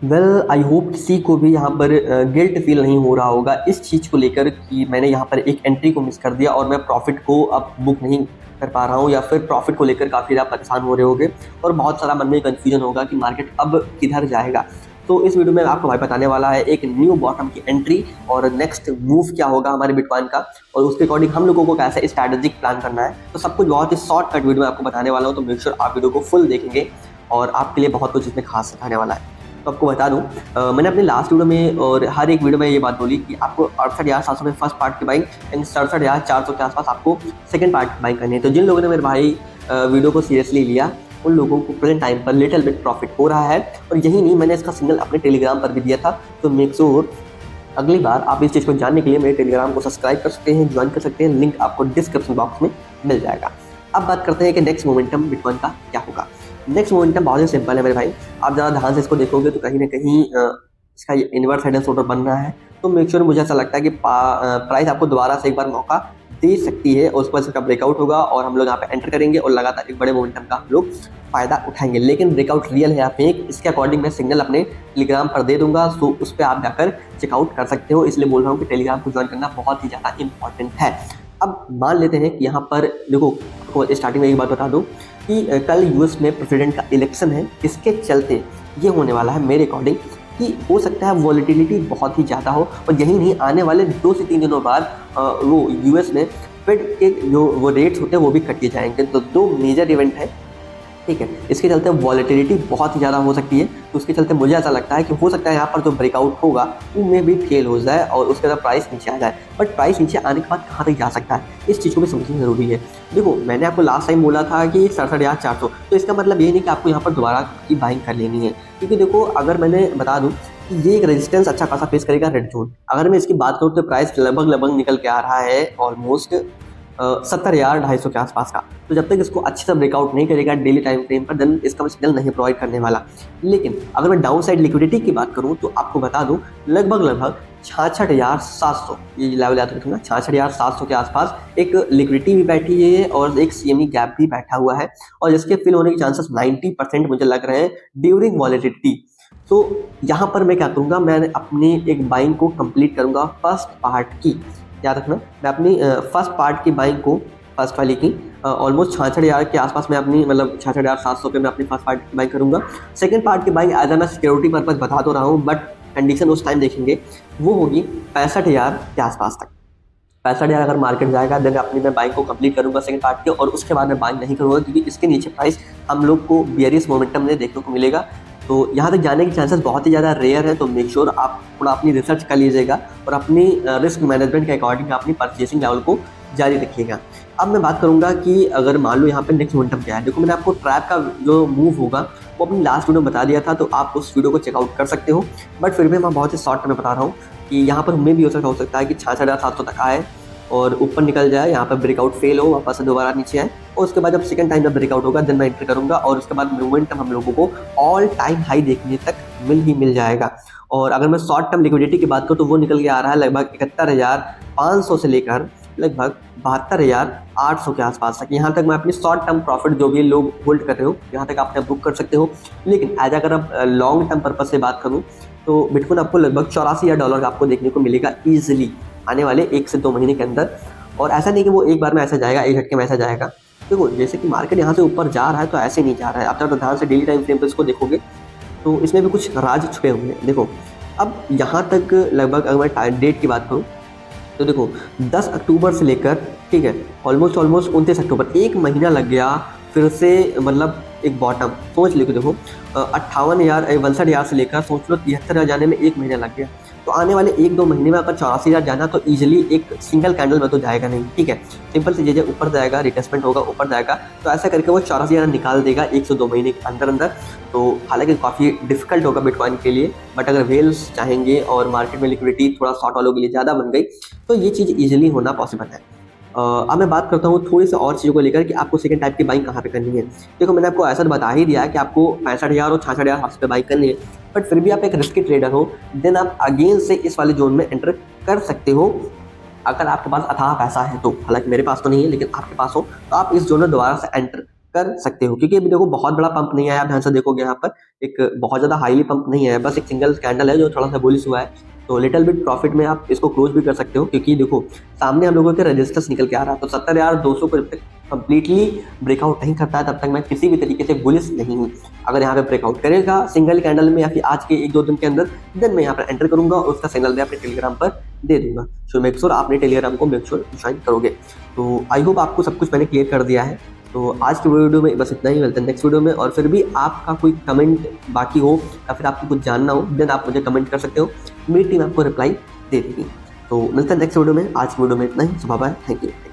Well I hope किसी को भी यहाँ पर गिल्ट फील नहीं हो रहा होगा इस चीज़ को लेकर कि मैंने यहाँ पर एक एंट्री को मिस कर दिया और मैं प्रॉफिट को अब बुक नहीं कर पा रहा हूँ, या फिर प्रॉफिट को लेकर काफ़ी ज़्यादा परेशान हो रहे होगे और बहुत सारा मन में कन्फ्यूजन होगा कि मार्केट अब किधर जाएगा। तो इस वीडियो में आपको भाई बताने वाला है एक न्यू बॉटम की एंट्री और नेक्स्ट मूव क्या होगा हमारे बिटकॉइन का, और उसके अकॉर्डिंग हम लोगों को कैसे स्ट्रैटेजिक प्लान करना है। तो सब कुछ बहुत ही शॉर्टकट वीडियो में आपको बताने वाला हूँ, तो मेक श्योर आप वीडियो को फुल देखेंगे और आपके लिए बहुत कुछ इसमें खास सिखाने वाला है। तो आपको बता दूं, मैंने अपने लास्ट वीडियो में और हर एक वीडियो में ये बात बोली कि आपको 68,700 में फर्स्ट पार्ट की बाइंग एंड 67,400 के आसपास आपको सेकंड पार्ट की बाइंग करनी है। तो जिन लोगों ने मेरे भाई वीडियो को सीरियसली लिया उन लोगों को प्रेजेंट टाइम पर लिटिल बिट प्रॉफिट हो रहा है। और यही नहीं, मैंने इसका सिग्नल अपने टेलीग्राम पर भी दिया था। तो मेक श्योर अगली बार आप इस चीज़ को जानने के लिए मेरे टेलीग्राम को सब्सक्राइब कर सकते हैं, ज्वाइन कर सकते हैं, लिंक आपको डिस्क्रिप्शन बॉक्स में मिल जाएगा। अब बात करते हैं कि नेक्स्ट मोमेंटम बिटकॉइन का क्या होगा। नेक्स्ट मोमेंटम बहुत ही सिंपल है मेरे भाई, आप ज़रा ध्यान से इसको देखोगे तो कहीं ना कहीं इसका इनवर्स हेड एंड शोल्डर बन रहा है। तो मेक श्योर मुझे ऐसा लगता है कि प्राइस आपको दोबारा से एक बार मौका दे सकती है और उसके बाद इसका ब्रेकआउट होगा और हम लोग यहाँ पे एंटर करेंगे और लगातार एक बड़े मोमेंटम का हम लोग फायदा उठाएंगे। लेकिन ब्रेकआउट रियल है या फेक, इसके अकॉर्डिंग मैं सिग्नल अपने टेलीग्राम पर दे दूंगा, सो उस पर आप जाकर चेकआउट कर सकते हो। इसलिए बोल रहा हूँ कि टेलीग्राम को ज्वाइन करना बहुत ही ज़्यादा इंपॉर्टेंट है। अब मान लेते हैं कि यहाँ पर देखो, स्टार्टिंग में एक बात बता दूँ कि कल यूएस में प्रेसिडेंट का इलेक्शन है। इसके चलते ये होने वाला है मेरे अकॉर्डिंग कि हो सकता है वॉलेटिलिटी बहुत ही ज़्यादा हो, और यही नहीं, आने वाले 2 से 3 दिनों बाद वो यूएस में फेड के जो वो रेट्स होते हैं वो भी कट दिए जाएंगे। तो 2 मेजर इवेंट है, ठीक है। इसके चलते वॉलेटिलिटी बहुत ही ज़्यादा हो सकती है। तो उसके चलते मुझे ऐसा लगता है कि हो सकता है यहाँ पर जो ब्रेकआउट होगा वो में भी फेल हो जाए और उसके बाद प्राइस नीचे आ जाए। बट प्राइस नीचे आने के बाद कहाँ तक जा सकता है, इस चीज़ को भी समझना जरूरी है। देखो, मैंने आपको लास्ट टाइम बोला था कि 67,400, तो इसका मतलब ये नहीं कि आपको यहाँ पर दोबारा की बाइंग कर लेनी है, क्योंकि देखो अगर मैंने बता दूँ कि ये एक रेजिस्टेंस अच्छा खासा फेस करेगा रेड जोन। अगर मैं इसकी बात करूँ तो प्राइस लगभग निकल के आ रहा है ऑलमोस्ट 70,250 के आसपास का। तो जब तक इसको अच्छे से ब्रेकआउट नहीं करेगा डेली टाइम फ्रेम पर, देन इसका मैं सिग्नल नहीं प्रोवाइड करने वाला। लेकिन अगर मैं डाउन साइड लिक्विडिटी की बात करूं तो आपको बता दूं लगभग 66,700 ये लेवल याद रखना, 66,700 के आसपास एक लिक्विडिटी भी बैठी है और एक सीएमई गैप भी बैठा हुआ है, और जिसके फिल होने के चांसेस 90% मुझे लग रहे हैं ड्यूरिंग वॉलेटिलिटी। तो यहाँ पर मैं क्या करूँगा, मैं अपनी एक बाइंग को कंप्लीट करूँगा फर्स्ट पार्ट की। याद रखना, मैं अपनी फर्स्ट पार्ट की बाइंग को, फर्स्ट वाली की ऑलमोस्ट 66,000 के आसपास मैं अपनी, मतलब 66,700 पे मैं अपनी फर्स्ट पार्ट की बाइंग करूँगा। सेकंड पार्ट की बाइंग एज मैं सिक्योरिटी पर्पज बता तो रहा हूँ, बट कंडीशन उस टाइम देखेंगे, वो होगी 65,000 के आसपास तक। 65,000 अगर मार्केट जाएगा देन अपनी मैं बाइंग को कंप्लीट करूँगा सेकंड पार्ट के, और उसके बाद मैं बाइंग नहीं करूँगा, क्योंकि इसके नीचे प्राइस हम लोग को बियरिश मोमेंटम में देखने को मिलेगा। तो यहाँ तक जाने के चांसेस बहुत ही ज़्यादा रेयर है। तो मेक श्योर आप थोड़ा अपनी रिसर्च कर लीजिएगा और अपनी रिस्क मैनेजमेंट के अकॉर्डिंग अपनी परचेसिंग लेवल को जारी रखिएगा। अब मैं बात करूँगा कि अगर मान लो यहाँ पे नेक्स्ट मोमेंटम क्या है। देखो, मैंने आपको ट्रैप का जो मूव होगा वो अपनी लास्ट वीडियो में बता दिया था, तो आप उस वीडियो को चेकआउट कर सकते हो। बट फिर भी मैं बहुत ही शॉर्ट में बता रहा हूँ कि यहाँ पर हमें भी हो सकता है कि 66,700 तक आए और ऊपर निकल जाए, यहाँ पर ब्रेकआउट फेल हो, वापस से दोबारा नीचे आए, और उसके बाद जब सेकंड टाइम जब ब्रेकआउट होगा देन मैं एंटर करूँगा, और उसके बाद मोमेंटम हम लोगों को ऑल टाइम हाई देखने तक मिल जाएगा। और अगर मैं शॉर्ट टर्म लिक्विडिटी की बात करूँ तो वो निकल के आ रहा है लगभग 71,500 से लेकर लगभग 72,800 के आसपास तक। यहाँ तक मैं अपनी शॉर्ट टर्म प्रॉफिट जो भी लोग होल्ड कर रहे हो यहाँ तक आप बुक कर सकते हो। लेकिन एज अगर आप लॉन्ग टर्म पर्पज से बात करूँ तो बिटकॉइन आपको लगभग $84,000 का आपको देखने को मिलेगा ईजिली आने वाले 1 से 2 महीने के अंदर। और ऐसा नहीं कि वो एक बार में ऐसा जाएगा, एक झटके में ऐसा जाएगा। देखो, जैसे कि मार्केट यहाँ से ऊपर जा रहा है तो ऐसे नहीं जा रहा है। आप जब ध्यान से डेली टाइम फ्रेम पर इसको देखोगे तो इसमें भी कुछ राज छुपे हुए हैं। देखो, अब यहाँ तक लगभग अगर मैं डेट की बात करूँ तो देखो 10 अक्टूबर से लेकर, ठीक है, ऑलमोस्ट 29 अक्टूबर, 1 महीना लग गया फिर से, मतलब एक बॉटम सोच लो कि देखो 58,000 से लेकर सोच लो 73,000 जाने में 1 महीना लग गया। तो आने वाले 1-2 महीने में अगर 84,000 जाना तो ईजिली एक सिंगल कैंडल में तो जाएगा नहीं, ठीक है। सिंपल सी चीज़ें, ऊपर जाएगा, रिटेस्टमेंट होगा, ऊपर जाएगा, तो ऐसा करके वो 84,000 निकाल देगा 1 से 2 महीने के अंदर। तो हालांकि काफ़ी डिफिकल्ट होगा बिटकॉइन के लिए, बट अगर वेल्स चाहेंगे और मार्केट में लिक्विडिटी थोड़ा शॉर्ट वालों के लिए ज़्यादा बन गई तो ये चीज़ ईजिली होना पॉसिबल है। अब मैं बात करता हूँ थोड़ी सी और चीज़ों को लेकर कि आपको सेकंड टाइप की बाइंग कहाँ पे करनी है। देखो, मैंने आपको ऐसा बता ही दिया है कि आपको 65,000 और 66,000 पे बाइंग करनी है, बट फिर भी आप एक रिस्की ट्रेडर हो देन आप अगेन से इस वाले जोन में एंटर कर सकते हो अगर आपके पास अथाह पैसा है तो। हालांकि मेरे पास तो नहीं है, लेकिन आपके पास हो तो आप इस जोन में दोबारा से एंटर कर सकते हो, क्योंकि अभी देखो बहुत बड़ा पंप नहीं आया, आप ध्यान से देखोगे यहाँ पर एक बहुत ज़्यादा हाईली पंप नहीं आया, बस एक सिंगल कैंडल है जो थोड़ा सा बुलिश हुआ है। तो लिटिल बिट प्रॉफिट में आप इसको क्लोज भी कर सकते हो, क्योंकि देखो सामने हम लोगों के रेजिस्टेंस निकल के आ रहा है। तो 70,200 को जब तक कंप्लीटली ब्रेकआउट नहीं करता है तब तक मैं किसी भी तरीके से बुलिश नहीं हूँ। अगर यहाँ पे ब्रेकआउट करेगा सिंगल कैंडल में या फिर आज के 1-2 दिन के अंदर, देन मैं यहाँ पर एंटर करूंगा और उसका सिग्नल मैं अपने टेलीग्राम पर दे दूंगा। सो मेक श्योर आपने टेलीग्राम को मेक श्योर ज्वाइन करोगे। तो आई होप आपको सब कुछ मैंने क्लियर कर दिया है। तो आज की वीडियो में बस इतना ही, मिलते हैं नेक्स्ट वीडियो में। और फिर भी आपका कोई कमेंट बाकी हो या फिर आपको कुछ जानना हो, देन आप मुझे कमेंट कर सकते हो, मेरी टीम आपको रिप्लाई दे देगी। तो मिलते हैं नेक्स्ट वीडियो में। आज की वीडियो में इतना ही। Bye bye, thank you.